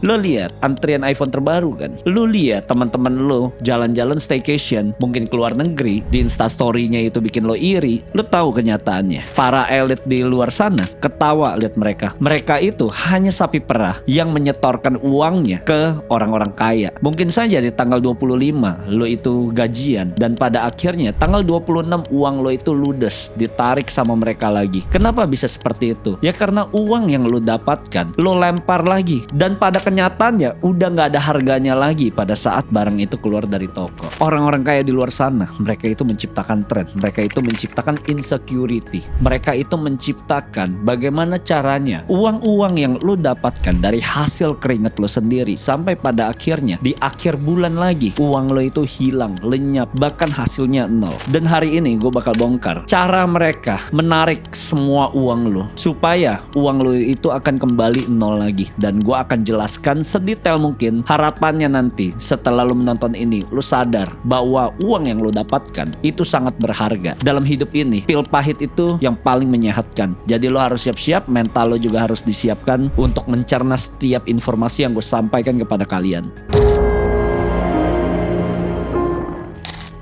Lo lihat antrian iPhone terbaru kan? Lo lihat teman-teman lo jalan-jalan staycation, mungkin keluar negeri, di instastory-nya itu bikin lo iri. Lo tahu kenyataannya. Para elit di luar sana ketawa lihat mereka. Mereka itu hanya sapi perah yang menyetorkan uangnya ke orang-orang kaya. Mungkin saja di tanggal 25 lo itu gajian dan pada akhirnya tanggal 26 uang lo itu ludes, ditarik sama mereka lagi. Kenapa bisa seperti itu? Ya karena uang yang lo dapatkan lo lempar lagi dan pada kenyataannya udah nggak ada harganya lagi pada saat barang itu keluar dari toko. Orang-orang kaya di luar sana, mereka itu menciptakan tren, mereka itu menciptakan insecurity, mereka itu menciptakan bagaimana caranya uang-uang yang lo dapatkan dari hasil keringat lo sendiri sampai pada akhirnya di akhir bulan lagi uang lo itu hilang, lenyap, bahkan hasilnya nol. Dan hari ini gue bakal bongkar cara mereka menarik semua uang lo supaya uang lo itu akan kembali nol lagi. Dan gue akan jelaskan sedetail mungkin. Harapannya nanti setelah lo menonton ini lo sadar bahwa uang yang lo dapatkan itu sangat berharga. Dalam hidup ini pil pahit itu yang paling menyehatkan. Jadi lo harus siap-siap, mental lo juga harus disiapkan untuk mencerna setiap informasi yang gue sampaikan kepada kalian.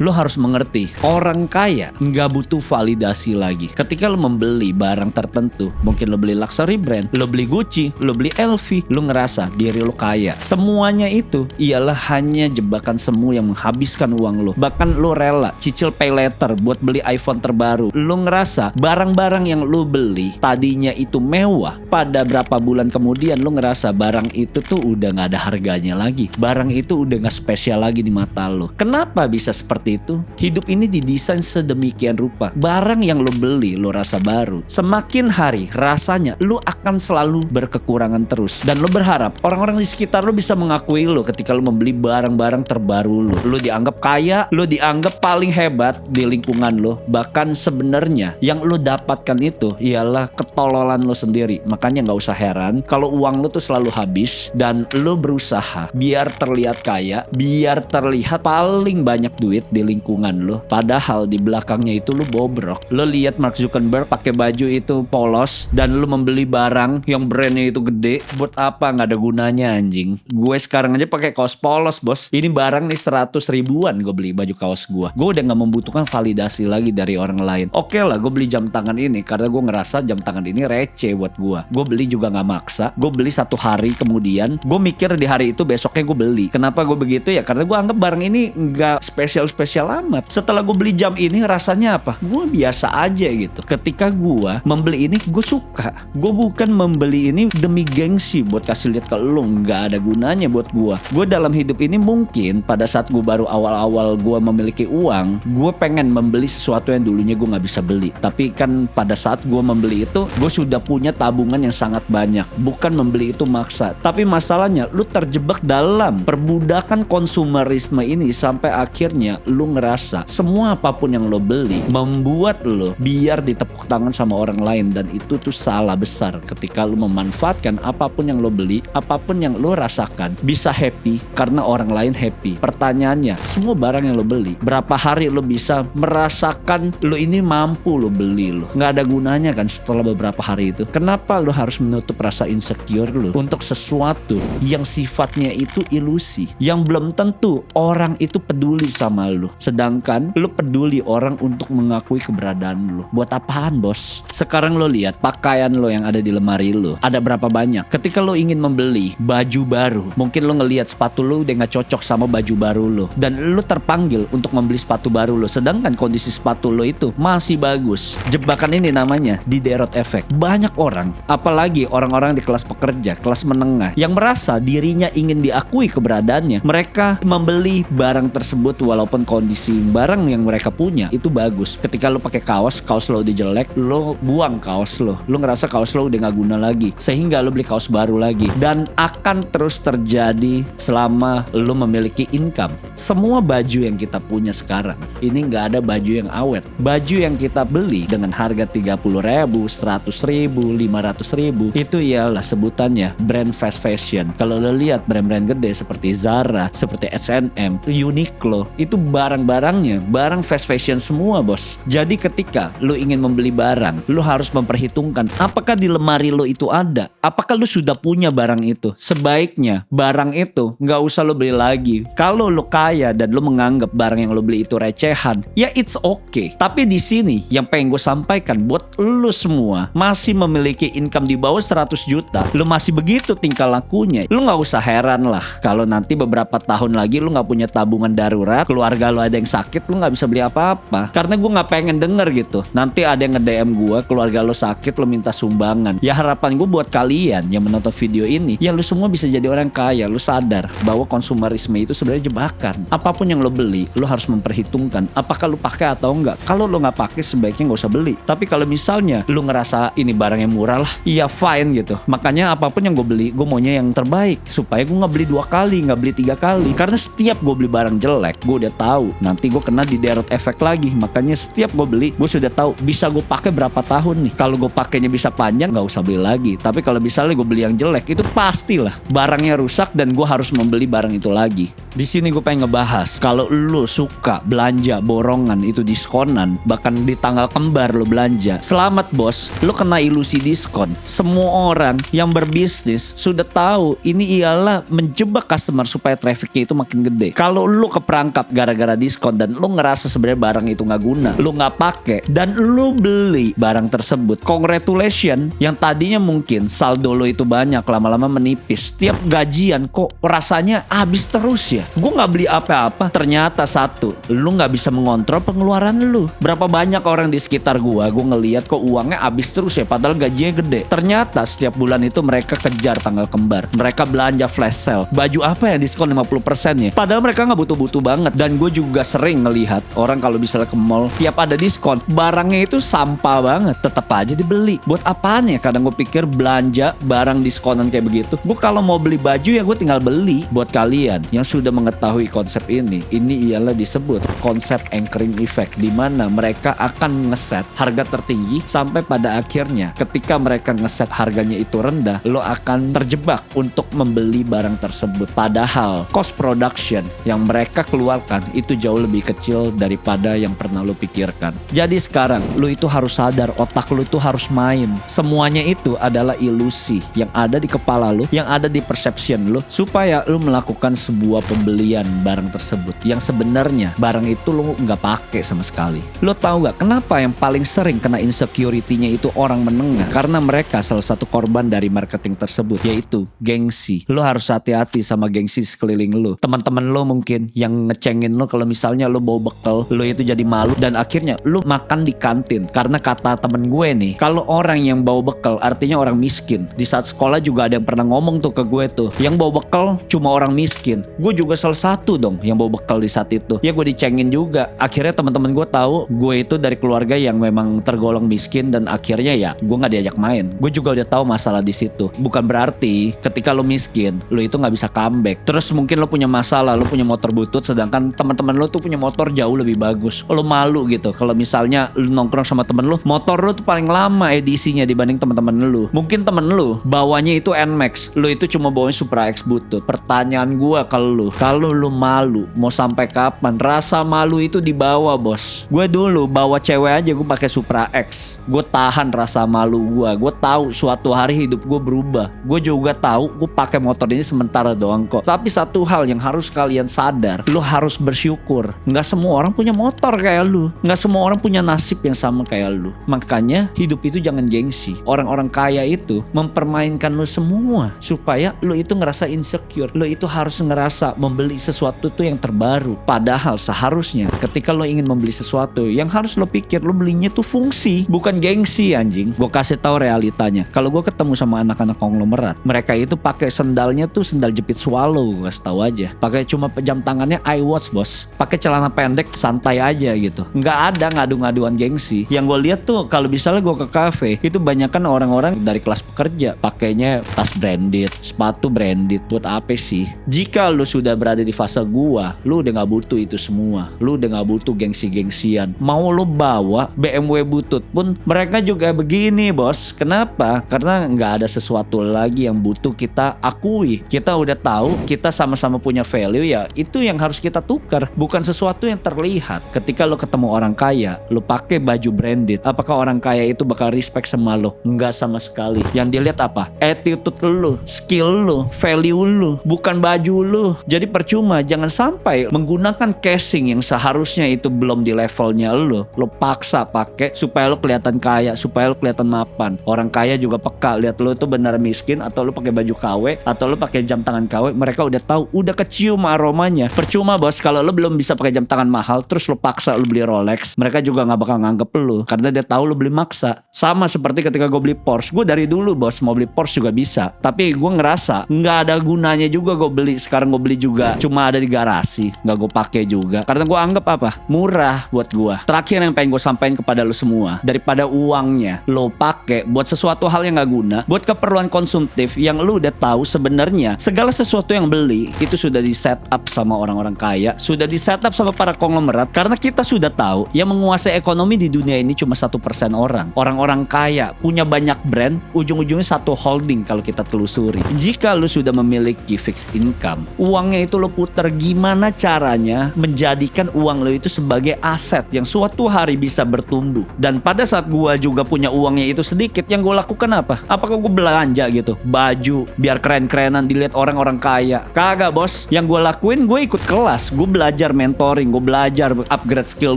Lo harus mengerti, orang kaya nggak butuh validasi lagi. Ketika lo membeli barang tertentu, mungkin lo beli luxury brand, lo beli Gucci, lo beli LV, lo ngerasa diri lo kaya. Semuanya itu ialah hanya jebakan semu yang menghabiskan uang lo. Bahkan lo rela cicil pay later buat beli iPhone terbaru. Lo ngerasa barang-barang yang lo beli tadinya itu mewah, pada berapa bulan kemudian lo ngerasa barang itu tuh udah nggak ada harganya lagi. Barang itu udah nggak spesial lagi di mata lo. Kenapa bisa seperti itu? Hidup ini didesain sedemikian rupa. Barang yang lo beli lo rasa baru, semakin hari rasanya lo akan selalu berkekurangan terus. Dan lo berharap orang-orang di sekitar lo bisa mengakui lo ketika lo membeli barang-barang terbaru lo. Lo dianggap kaya, lo dianggap paling hebat di lingkungan lo. Bahkan sebenarnya yang lo dapatkan itu ialah ketololan lo sendiri. Makanya gak usah heran kalau uang lo tuh selalu habis dan lo berusaha biar terlihat kaya, biar terlihat paling banyak duit di lingkungan lo, padahal di belakangnya itu lo bobrok. Lo lihat Mark Zuckerberg pakai baju itu polos dan lo membeli barang yang brandnya itu gede. Buat apa? Nggak ada gunanya anjing. Gue sekarang aja pakai kaos polos bos. Ini barang nih 100 ribuan gue beli baju kaos gue. Gue udah nggak membutuhkan validasi lagi dari orang lain. Oke lah, gue beli jam tangan ini karena gue ngerasa jam tangan ini receh buat gue. Gue beli juga nggak maksa. Gue beli 1 hari kemudian gue mikir di hari itu besoknya gue beli. Kenapa gue begitu ya? Karena gue anggap barang ini nggak spesial amat. Setelah gue beli jam ini rasanya apa? Gue biasa aja gitu. Ketika gue membeli ini gue suka. Gue bukan membeli ini demi gengsi buat kasih lihat ke lo. Nggak ada gunanya buat gue. Gue dalam hidup ini mungkin pada saat gue baru awal-awal gue memiliki uang, gue pengen membeli sesuatu yang dulunya gue nggak bisa beli. Tapi kan pada saat gue membeli itu gue sudah punya tabungan yang sangat banyak. Bukan membeli itu maksa. Tapi masalahnya lu terjebak dalam perbudakan konsumerisme ini sampai akhirnya lu ngerasa semua apapun yang lo beli membuat lo biar ditepuk tangan sama orang lain. Dan itu tuh salah besar ketika lo memanfaatkan apapun yang lo beli, apapun yang lo rasakan bisa happy karena orang lain happy. Pertanyaannya, semua barang yang lo beli, berapa hari lo bisa merasakan lo ini mampu lo beli lo? Nggak ada gunanya kan setelah beberapa hari itu. Kenapa lo harus menutup rasa insecure lo untuk sesuatu yang sifatnya itu ilusi, yang belum tentu orang itu peduli sama lo? Sedangkan lo peduli orang untuk mengakui keberadaan lo. Buat apaan bos? Sekarang lo lihat pakaian lo yang ada di lemari lo, ada berapa banyak? Ketika lo ingin membeli baju baru, mungkin lo ngelihat sepatu lo udah gak cocok sama baju baru lo, dan lo terpanggil untuk membeli sepatu baru lo, sedangkan kondisi sepatu lo itu masih bagus. Jebakan ini namanya Diderot Effect. Banyak orang, apalagi orang-orang di kelas pekerja, kelas menengah, yang merasa dirinya ingin diakui keberadaannya. Mereka membeli barang tersebut walaupun kondisi barang yang mereka punya itu bagus. Ketika lo pakai kaos lo udah jelek, lo buang kaos lo ngerasa kaos lo udah gak guna lagi, sehingga lo beli kaos baru lagi. Dan akan terus terjadi selama lo memiliki income. Semua baju yang kita punya sekarang ini gak ada baju yang awet. Baju yang kita beli dengan harga 30 ribu, 100 ribu, 500 ribu, itu ialah sebutannya brand fast fashion. Kalau lo lihat brand-brand gede seperti Zara, seperti H&M, Uniqlo, itu barang-barangnya barang fast fashion semua, bos. Jadi ketika lu ingin membeli barang, lu harus memperhitungkan apakah di lemari lu itu ada, apakah lu sudah punya barang itu. Sebaiknya barang itu nggak usah lu beli lagi. Kalau lu kaya dan lu menganggap barang yang lu beli itu recehan, ya it's okay. Tapi di sini yang pengen gue sampaikan buat lu semua masih memiliki income di bawah 100 juta, lu masih begitu tingkah lakunya, lu nggak usah heran lah kalau nanti beberapa tahun lagi lu nggak punya tabungan darurat, keluarga lu ada yang sakit, lu nggak bisa beli apa-apa. Karena gue nggak pengen denger gitu, nanti ada yang nge-DM gue, keluarga lu sakit, lu minta sumbangan. Ya harapan gue buat kalian yang menonton video ini, ya lu semua bisa jadi orang kaya. Lu sadar bahwa konsumerisme itu sebenarnya jebakan. Apapun yang lu beli, lu harus memperhitungkan apakah lu pakai atau enggak. Kalau lu nggak pakai, sebaiknya nggak usah beli. Tapi kalau misalnya lu ngerasa ini barang yang murah lah, ya fine gitu. Makanya apapun yang gue beli, gue maunya yang terbaik, supaya gue nggak beli 2 kali, nggak beli 3 kali. Karena setiap gue beli barang jelek, gue udah tahu nanti gue kena di derot efek lagi. Makanya setiap gue beli, gue sudah tahu bisa gue pakai berapa tahun nih. Kalau gue pakainya bisa panjang, nggak usah beli lagi. Tapi kalau misalnya gue beli yang jelek, itu pastilah barangnya rusak dan gue harus membeli barang itu lagi. Di sini gue pengen ngebahas, kalau lu suka belanja borongan, itu diskonan, bahkan di tanggal kembar lu belanja, selamat bos, lu kena ilusi diskon. Semua orang yang berbisnis sudah tahu ini ialah menjebak customer supaya trafficnya itu makin gede. Kalau lu keperangkap gara-gara diskon dan lu ngerasa sebenarnya barang itu nggak guna, lu nggak pakai dan lu beli barang tersebut, congratulations. Yang tadinya mungkin saldo lu itu banyak, lama-lama menipis. Tiap gajian kok rasanya habis terus ya. Gue nggak beli apa-apa. Ternyata satu, lu nggak bisa mengontrol pengeluaran lu. Berapa banyak orang di sekitar gue ngelihat kok uangnya habis terus ya, padahal gajinya gede. Ternyata setiap bulan itu mereka kejar tanggal kembar, mereka belanja flash sale. Baju apa yang diskon 50% ya, padahal mereka nggak butuh-butuh banget. Dan gue juga sering ngelihat orang kalau misalnya ke mall, tiap ada diskon, barangnya itu sampah banget, tetap aja dibeli. Buat apaan ya? Kadang gue pikir belanja barang diskonan kayak begitu, gue kalau mau beli baju ya gue tinggal beli. Buat kalian yang sudah mengetahui konsep ini ialah disebut konsep anchoring effect, di mana mereka akan ngeset harga tertinggi sampai pada akhirnya ketika mereka ngeset harganya itu rendah, lo akan terjebak untuk membeli barang tersebut. Padahal cost production yang mereka keluarkan itu jauh lebih kecil daripada yang pernah lo pikirkan. Jadi sekarang lo itu harus sadar, otak lo itu harus main. Semuanya itu adalah ilusi yang ada di kepala lo, yang ada di perception lo, supaya lo melakukan sebuah pembelian barang tersebut yang sebenarnya barang itu lo nggak pakai sama sekali. Lo tahu nggak kenapa yang paling sering kena insecurity-nya itu orang menengah? Karena mereka salah satu korban dari marketing tersebut, yaitu gengsi. Lo harus hati-hati sama gengsi sekeliling lo. Teman-teman lo mungkin yang ngecengin lo kalau misalnya lo bawa bekal, lo itu jadi malu dan akhirnya lo makan di kantin. Karena kata temen gue nih, kalau orang yang bawa bekal artinya orang miskin. Di saat sekolah juga ada yang pernah ngomong tuh ke gue tuh, yang bawa bekal cuma orang miskin. Gue juga salah satu dong yang bawa bekal di saat itu. Ya gue dicengin juga. Akhirnya teman-teman gue tahu gue itu dari keluarga yang memang tergolong miskin dan akhirnya ya gue nggak diajak main. Gue juga udah tahu masalah di situ. Bukan berarti ketika lo miskin lo itu nggak bisa comeback. Terus mungkin lo punya masalah, lo punya motor butut, sedangkan teman-teman lo tuh punya motor jauh lebih bagus. Lo malu gitu kalau misalnya lo nongkrong sama temen lo, motor lo tuh paling lama edisinya dibanding teman-teman lo. Mungkin temen lo bawanya itu NMAX, lo itu cuma bawanya Supra X butut. Pertanyaan gue kalau lo malu mau sampai kapan? Rasa malu itu dibawa bos. Gue dulu bawa cewek aja gue pakai Supra X, gue tahan rasa malu gue. Gue tahu suatu hari hidup gue berubah. Gue juga tahu gue pakai motor ini sementara doang kok. Tapi satu hal yang harus kalian sadar, lo harus bersyukur. Nggak semua orang punya motor kayak lu, nggak semua orang punya nasib yang sama kayak lu. Makanya hidup itu jangan gengsi. Orang-orang kaya itu mempermainkan lu semua supaya lu itu ngerasa insecure. Lu itu harus ngerasa membeli sesuatu tuh yang terbaru. Padahal seharusnya ketika lo ingin membeli sesuatu, yang harus lo pikir lo belinya tuh fungsi, bukan gengsi anjing. Gue kasih tahu realitanya. Kalau gue ketemu sama anak-anak konglomerat, mereka itu pakai sendalnya tuh sendal jepit swallow, gue kasih tahu aja. Pakai cuma jam tangannya iWatch bos. Pakai celana pendek santai aja gitu. Nggak ada ngadu-ngaduan gengsi. Yang gue lihat tuh kalau misalnya gue ke kafe, itu banyakan orang-orang dari kelas pekerja pakainya tas branded, sepatu branded. Buat apa sih? Jika lo sudah berada di fase gua, lu udah gak butuh itu semua. Lu udah gak butuh gengsi-gengsian. Mau lu bawa BMW butut pun mereka juga begini bos. Kenapa? Karena gak ada sesuatu lagi yang butuh kita akui. Kita udah tahu kita sama-sama punya value, ya itu yang harus kita tukar benar bukan sesuatu yang terlihat. Ketika lo ketemu orang kaya, lo pakai baju branded, apakah orang kaya itu bakal respect sama lo? Enggak sama sekali. Yang dilihat apa? Attitude lo, skill lo, value lo, bukan baju lo. Jadi percuma, jangan sampai menggunakan casing yang seharusnya itu belum di levelnya lo paksa pakai supaya lo kelihatan kaya, supaya lo kelihatan mapan. Orang kaya juga peka lihat lo itu benar miskin, atau lo pakai baju KW, atau lo pakai jam tangan KW, mereka udah tahu, udah kecium aromanya. Percuma bos, kalau lo belum bisa pakai jam tangan mahal terus lo paksa lo beli Rolex, mereka juga nggak bakal nganggep lo karena dia tahu lo beli maksa. Sama seperti ketika gue beli Porsche, gue dari dulu bos mau beli Porsche juga bisa, tapi gue ngerasa nggak ada gunanya juga gue beli. Sekarang gue beli juga cuma ada di garasi, nggak gue pakai juga karena gue anggap apa, murah buat gue. Terakhir yang pengen gue sampaikan kepada lo semua, daripada uangnya lo pakai buat sesuatu hal yang nggak guna, buat keperluan konsumtif yang lo udah tahu sebenarnya segala sesuatu yang beli itu sudah di set up sama orang-orang kaya, sudah di set up sama para konglomerat. Karena kita sudah tahu yang menguasai ekonomi di dunia ini cuma 1% orang. Orang-orang kaya punya banyak brand, ujung-ujungnya satu holding kalau kita telusuri. Jika lo sudah memiliki fixed income, uangnya itu lo putar gimana caranya menjadikan uang lo itu sebagai aset yang suatu hari bisa bertumbuh. Dan pada saat gua juga punya uangnya itu sedikit, yang gue lakukan apa? Apakah gue belanja gitu baju biar keren-kerenan dilihat orang-orang kaya? Kagak bos. Yang gue lakuin, gue ikut kelas, gue belajar mentoring, gue belajar upgrade skill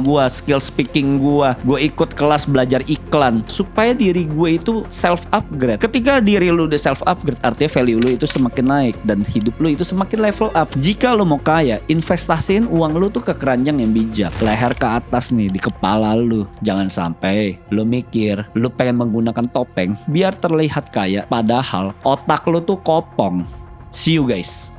gue, skill speaking gue ikut kelas belajar iklan supaya diri gue itu self upgrade. Ketika diri lu udah self upgrade, artinya value lu itu semakin naik dan hidup lu itu semakin level up. Jika lu mau kaya, investasiin uang lu tuh ke keranjang yang bijak, leher ke atas nih, di kepala lu. Jangan sampai lu mikir lu pengen menggunakan topeng biar terlihat kaya, padahal otak lu tuh kopong. See you guys.